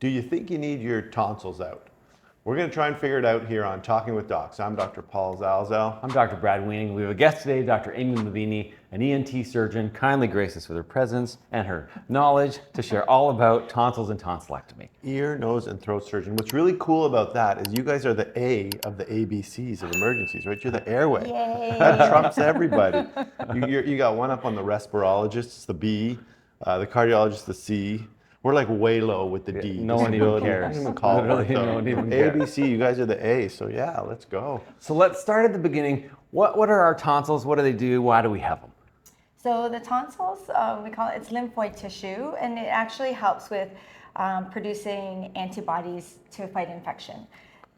Do you think you need your tonsils out? We're going to try and figure it out here on Talking with Docs. I'm Dr. Paul Zalzal. I'm Dr. Brad Weaning. We have a guest today, Dr. Amy Levine, an ENT surgeon, kindly graced us with her presence and her knowledge to share all about tonsils and tonsillectomy. Ear, nose, and throat surgeon. What's really cool about that is you guys are the A of the ABCs of emergencies, right? You're the airway. Yay. That trumps everybody. You got one up on the respirologists, the B, the cardiologist, the C. We're like way low with the D. No one even cares. Don't even call it Literally, that, though. no one even cares. ABC, you guys are the A, so yeah, let's go. So let's start at the beginning. What are our tonsils? What do they do? Why do we have them? So the tonsils, we call it, it's lymphoid tissue, and it actually helps with producing antibodies to fight infection.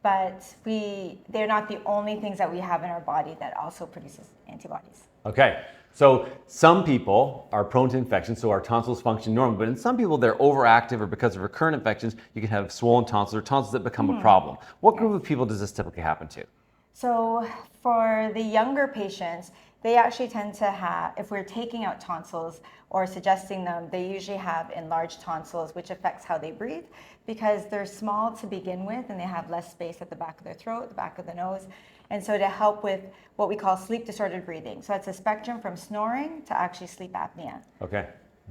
But they're not the only things that we have in our body that also produces antibodies. Okay, so some people are prone to infection, so our tonsils function normally, but in some people they're overactive or because of recurrent infections, you can have swollen tonsils or tonsils that become a problem. What group of people does this typically happen to? So for the younger patients, they actually tend to have, if we're taking out tonsils or suggesting them, they usually have enlarged tonsils, which affects how they breathe because they're small to begin with and they have less space at the back of their throat, the back of the nose. And so to help with what we call sleep disordered breathing. So it's a spectrum from snoring to actually sleep apnea. Okay.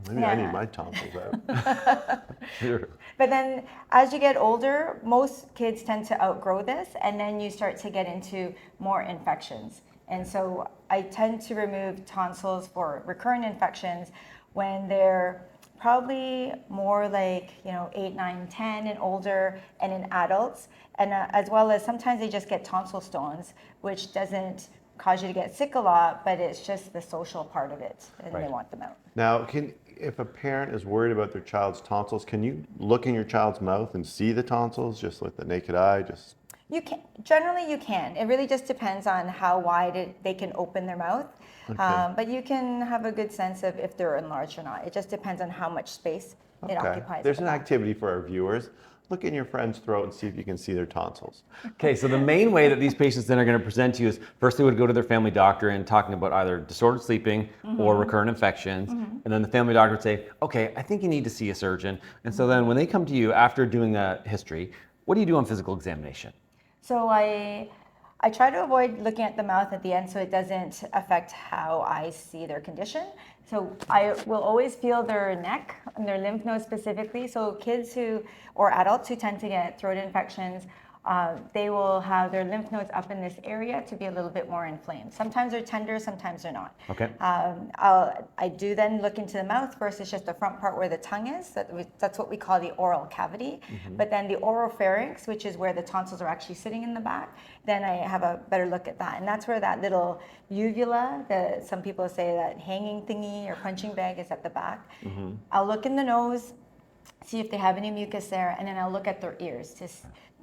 Maybe I need my tonsils out. Sure. But then as you get older, most kids tend to outgrow this and then you start to get into more infections. And so I tend to remove tonsils for recurrent infections when they're probably more like 8, 9, 10 and older and in adults. And as well as sometimes they just get tonsil stones, which doesn't cause you to get sick a lot, but it's just the social part of it and Right. they want them out. Now, if a parent is worried about their child's tonsils, can you look in your child's mouth and see the tonsils just with the naked eye? You can, generally you can. It really just depends on how wide they can open their mouth. Okay. But you can have a good sense of if they're enlarged or not. It just depends on how much space it occupies. There's at an the back. activity for our viewers. Look in your friend's throat and see if you can see their tonsils. Okay, so the main way that these patients then are going to present to you is first they would go to their family doctor and talking about either disordered sleeping or recurrent infections. And then the family doctor would say, okay, I think you need to see a surgeon. And so then when they come to you after doing a history, what do you do on physical examination? So I try to avoid looking at the mouth at the end so it doesn't affect how I see their condition. So I will always feel their neck and their lymph nodes specifically. So kids or adults who tend to get throat infections, they will have their lymph nodes up in this area to be a little bit more inflamed. Sometimes they're tender, sometimes they're not. Okay. I do then look into the mouth. First, it's just the front part where the tongue is. That's what we call the oral cavity. But then the oropharynx, which is where the tonsils are actually sitting in the back, then I have a better look at that. And that's where that little uvula, some people say that hanging thingy or punching bag is at the back. I'll look in the nose, see if they have any mucus there, and then I'll look at their ears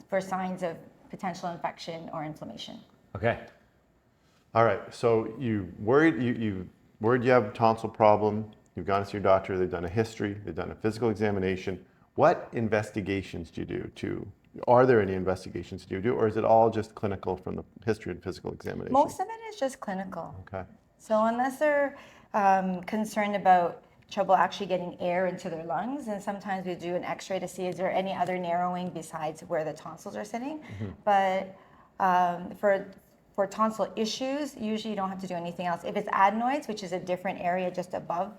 for signs of potential infection or inflammation. Okay. All right, so you worried you have a tonsil problem, you've gone to see your doctor, they've done a history, they've done a physical examination. What investigations do you do are there any investigations do you do, or is it all just clinical from the history and physical examination? Most of it is just clinical. Okay. So unless they're concerned about trouble actually getting air into their lungs, and sometimes we do an x-ray to see is there any other narrowing besides where the tonsils are sitting. But for tonsil issues, usually you don't have to do anything else. If it's adenoids, which is a different area just above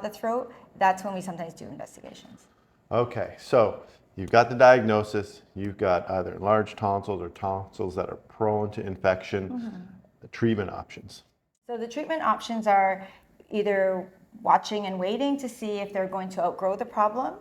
the throat, that's when we sometimes do investigations. Okay, so you've got the diagnosis, you've got either enlarged tonsils or tonsils that are prone to infection. The treatment options. So the treatment options are either watching and waiting to see if they're going to outgrow the problem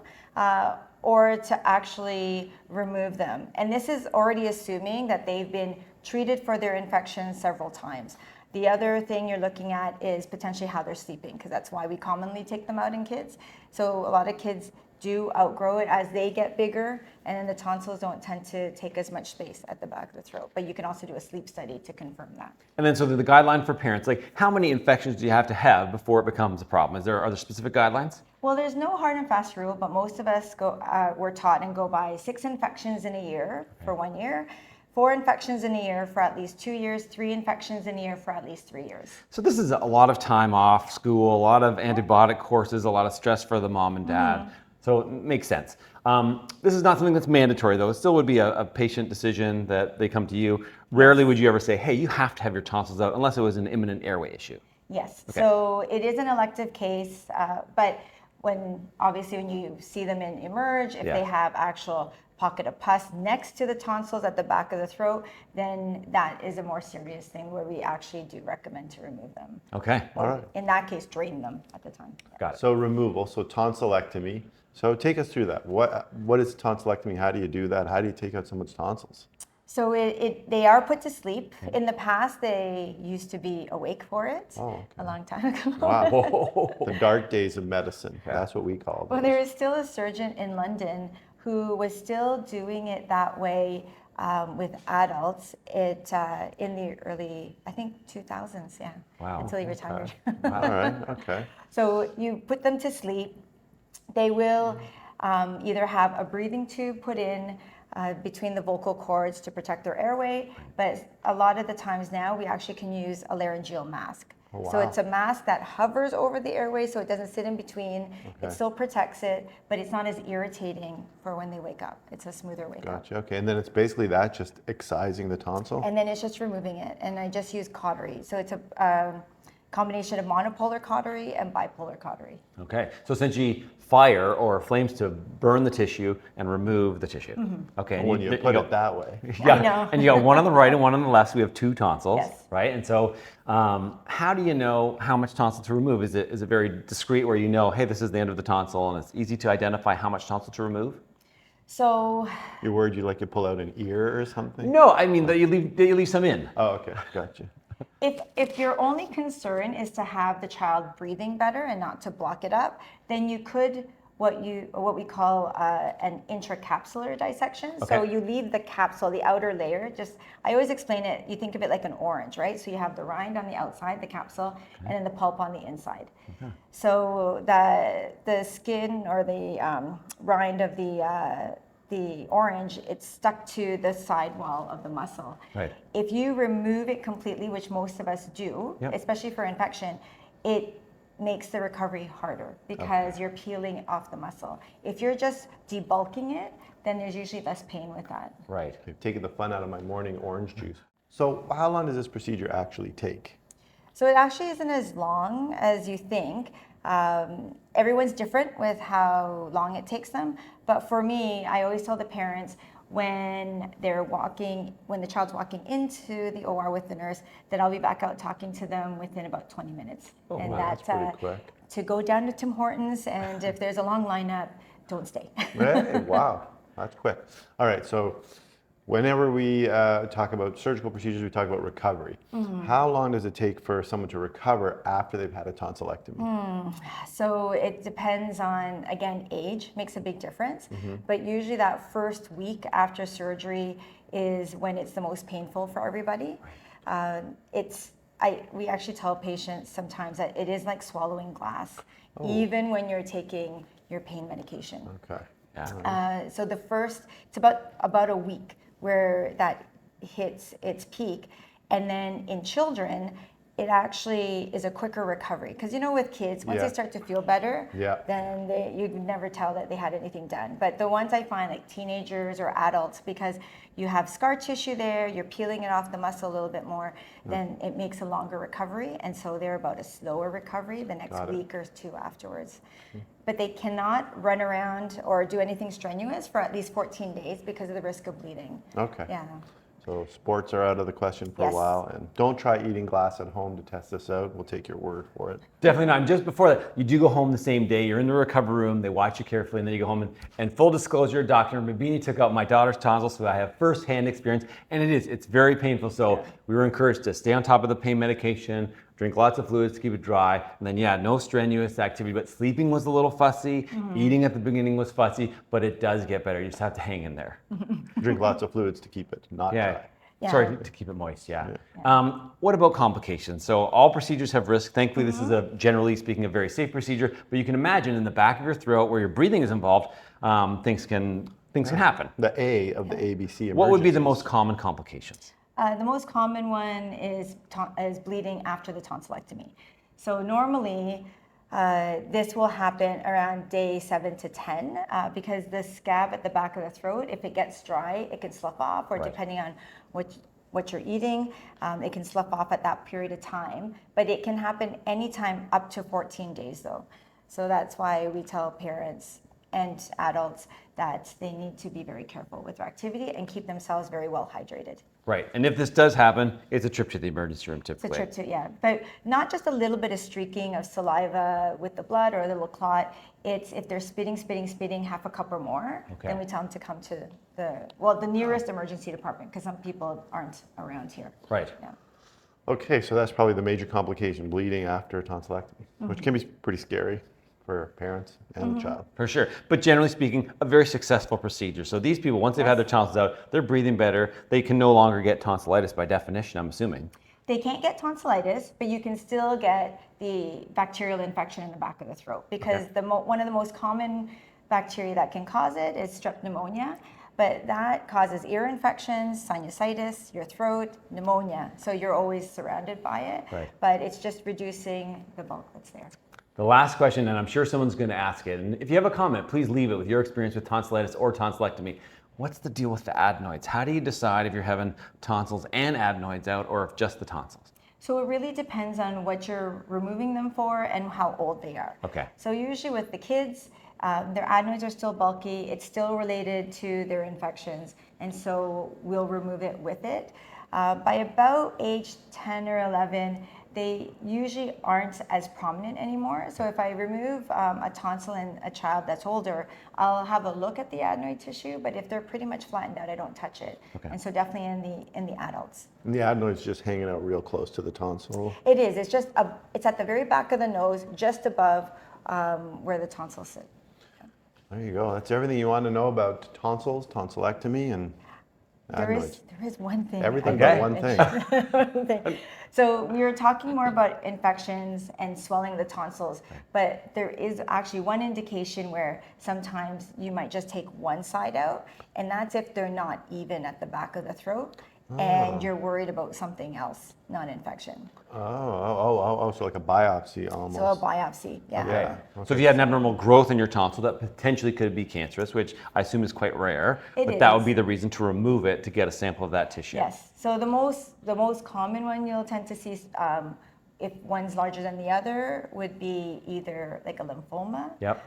or to actually remove them. And this is already assuming that they've been treated for their infection several times. The other thing you're looking at is potentially how they're sleeping, because that's why we commonly take them out in kids. So a lot of kids do outgrow it as they get bigger, and then the tonsils don't tend to take as much space at the back of the throat. But you can also do a sleep study to confirm that. And then so the guideline for parents, like how many infections do you have to have before it becomes a problem? Are there specific guidelines? Well, there's no hard and fast rule, but most of us we're taught and go by 6 infections in a year for 1 year, 4 infections in a year for at least 2 years, 3 infections in a year for at least 3 years. So this is a lot of time off school, a lot of antibiotic courses, a lot of stress for the mom and dad. So it makes sense. This is not something that's mandatory, though. It still would be a patient decision that they come to you. Rarely would you ever say, hey, you have to have your tonsils out, unless it was an imminent airway issue. Yes. Okay. So it is an elective case, but obviously when you see them in Emerge, if they have actual pocket of pus next to the tonsils at the back of the throat, then that is a more serious thing where we actually do recommend to remove them. Okay. All right. In that case, drain them at the time. Got it. So removal, so tonsillectomy. So take us through that. What is tonsillectomy? How do you do that? How do you take out someone's tonsils? So they are put to sleep. In the past, they used to be awake for it a long time ago. Wow. The dark days of medicine. That's what we call Well, it. there is still a surgeon in London who was still doing it that way with adults in the early, I think, 2000s, yeah. Wow. Until he retired. All right. Okay. So you put them to sleep. They will either have a breathing tube put in between the vocal cords to protect their airway, but a lot of the times now we actually can use a laryngeal mask. Oh, wow. So it's a mask that hovers over the airway so it doesn't sit in between. Okay. It still protects it, but it's not as irritating for when they wake up. It's a smoother wake up. Gotcha. Okay. And then it's basically that, just excising the tonsil? And then it's just removing it. And I just use cautery. So it's a combination of monopolar cautery and bipolar cautery. Okay. So essentially fire or flames to burn the tissue and remove the tissue. Okay. And When you put it that way. Yeah, I know. and you got one on the right and one on the left, so we have two tonsils, Yes. right? And so how do you know how much tonsil to remove? Is it very discreet where you know, hey, this is the end of the tonsil, and it's easy to identify how much tonsil to remove? So You're worried you pull out an ear or something? No, I mean that you leave some in. Oh, okay. Gotcha. if your only concern is to have the child breathing better and not to block it up, then you could what we call an intracapsular dissection. So Okay. you leave the capsule, the outer layer. I always explain it. You think of it like an orange, right? So you have the rind on the outside, the capsule, and then the pulp on the inside. So the skin or the rind of the orange, it's stuck to the side wall of the muscle. Right. If you remove it completely, which most of us do, Yep. especially for infection, it makes the recovery harder because you're peeling off the muscle. If you're just debulking it, then there's usually less pain with that. Right. You've taken the fun out of my morning orange juice. So how long does this procedure actually take? So it actually isn't as long as you think. Everyone's different with how long it takes them. But for me, I always tell the parents when the child's walking into the OR with the nurse, that I'll be back out talking to them within about 20 minutes. Oh, and wow, that's pretty quick. To go down to Tim Hortons, and if there's a long lineup, don't stay. Hey, wow, that's quick. All right, so whenever we talk about surgical procedures, we talk about recovery. How long does it take for someone to recover after they've had a tonsillectomy? So it depends on, again, age makes a big difference. But usually that first week after surgery is when it's the most painful for everybody. We actually tell patients sometimes that it is like swallowing glass, even when you're taking your pain medication. Okay. Yeah. So it's about a week where that hits its peak. And then in children, it actually is a quicker recovery. Because with kids, once they start to feel better, then you never tell that they had anything done. But the ones I find, like teenagers or adults, because you have scar tissue there, you're peeling it off the muscle a little bit more, then it makes a longer recovery. And so they're about a slower recovery the next week or two afterwards. But they cannot run around or do anything strenuous for at least 14 days because of the risk of bleeding. Okay. Yeah. So sports are out of the question for a while, and don't try eating glass at home to test this out. We'll take your word for it. Definitely not. And just before that, you do go home the same day. You're in the recovery room. They watch you carefully, and then you go home. And full disclosure, Dr. Mabini took out my daughter's tonsils, so I have firsthand experience. And it's very painful. So we were encouraged to stay on top of the pain medication, drink lots of fluids to keep it dry. And then, no strenuous activity. But sleeping was a little fussy. Eating at the beginning was fussy. But it does get better. You just have to hang in there. Drink lots of fluids to keep it not dry. Sorry, to keep it moist, What about complications? So all procedures have risk. Thankfully, this is generally speaking, a very safe procedure. But you can imagine in the back of your throat where your breathing is involved, things can happen. The A of the ABC. What would be the emergencies. most common complications? The most common one is bleeding after the tonsillectomy. So normally, This will happen around day 7 to 10 because the scab at the back of the throat, if it gets dry, it can slough off, or Right. depending on what you're eating, it can slough off at that period of time. But it can happen anytime up to 14 days though. So that's why we tell parents and adults that they need to be very careful with their activity and keep themselves very well hydrated. Right. And if this does happen, it's a trip to the emergency room typically. It's a trip to, yeah. But not just a little bit of streaking of saliva with the blood or a little clot. It's if they're spitting half a cup or more, Okay. then we tell them to come to the nearest emergency department, because some people aren't around here. Right. Yeah. Okay, so that's probably the major complication, bleeding after tonsillectomy, which can be pretty scary for parents and the child. For sure. But generally speaking, a very successful procedure. So these people, once they've had their tonsils out, they're breathing better. They can no longer get tonsillitis by definition, I'm assuming. They can't get tonsillitis, but you can still get the bacterial infection in the back of the throat, because one of the most common bacteria that can cause it is strep pneumonia, but that causes ear infections, sinusitis, your throat, pneumonia. So you're always surrounded by it, Right. but it's just reducing the bulk that's there. The last question, and I'm sure someone's going to ask it, and if you have a comment, please leave it with your experience with tonsillitis or tonsillectomy. What's the deal with the adenoids? How do you decide if you're having tonsils and adenoids out, or if just the tonsils? So it really depends on what you're removing them for and how old they are. Okay. So usually with the kids, their adenoids are still bulky. It's still related to their infections, and so we'll remove it with it. By about age 10 or 11, they usually aren't as prominent anymore. So if I remove a tonsil in a child that's older, I'll have a look at the adenoid tissue, but if they're pretty much flattened out, I don't touch it. Okay. And so definitely in the adults. And the adenoid's just hanging out real close to the tonsil. It is. It's just it's at the very back of the nose, just above where the tonsils sit. There you go. That's everything you want to know about tonsils, tonsillectomy, and adenoids. There is one thing. Everything Okay. but one thing. One thing. So we were talking more about infections and swelling of the tonsils, but there is actually one indication where sometimes you might just take one side out, and that's if they're not even at the back of the throat, and you're worried about something else, not infection. So like a biopsy almost. So a biopsy, yeah. Yeah. So if you had an abnormal growth in your tonsil that potentially could be cancerous, which I assume is quite rare, It but that would is. be the reason to remove it to get a sample of that tissue. Yes. So the most common one you'll tend to see, if one's larger than the other, would be either like a lymphoma. Yep.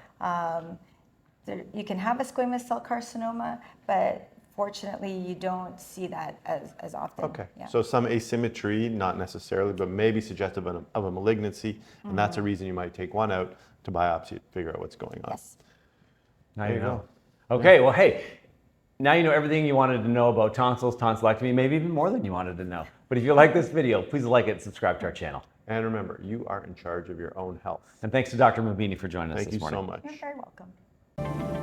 You can have a squamous cell carcinoma, but fortunately you don't see that as often. Okay. Yeah. So some asymmetry, not necessarily, but maybe suggestive of a malignancy, and that's a reason you might take one out to biopsy to figure out what's going on. Yes. Now There you you know. Okay, well, hey, now you know everything you wanted to know about tonsils, tonsillectomy, maybe even more than you wanted to know. But if you like this video, please like it and subscribe to our channel. And remember, you are in charge of your own health. And thanks to Dr. Mabini for joining us Thank this you morning. so much. You're very welcome.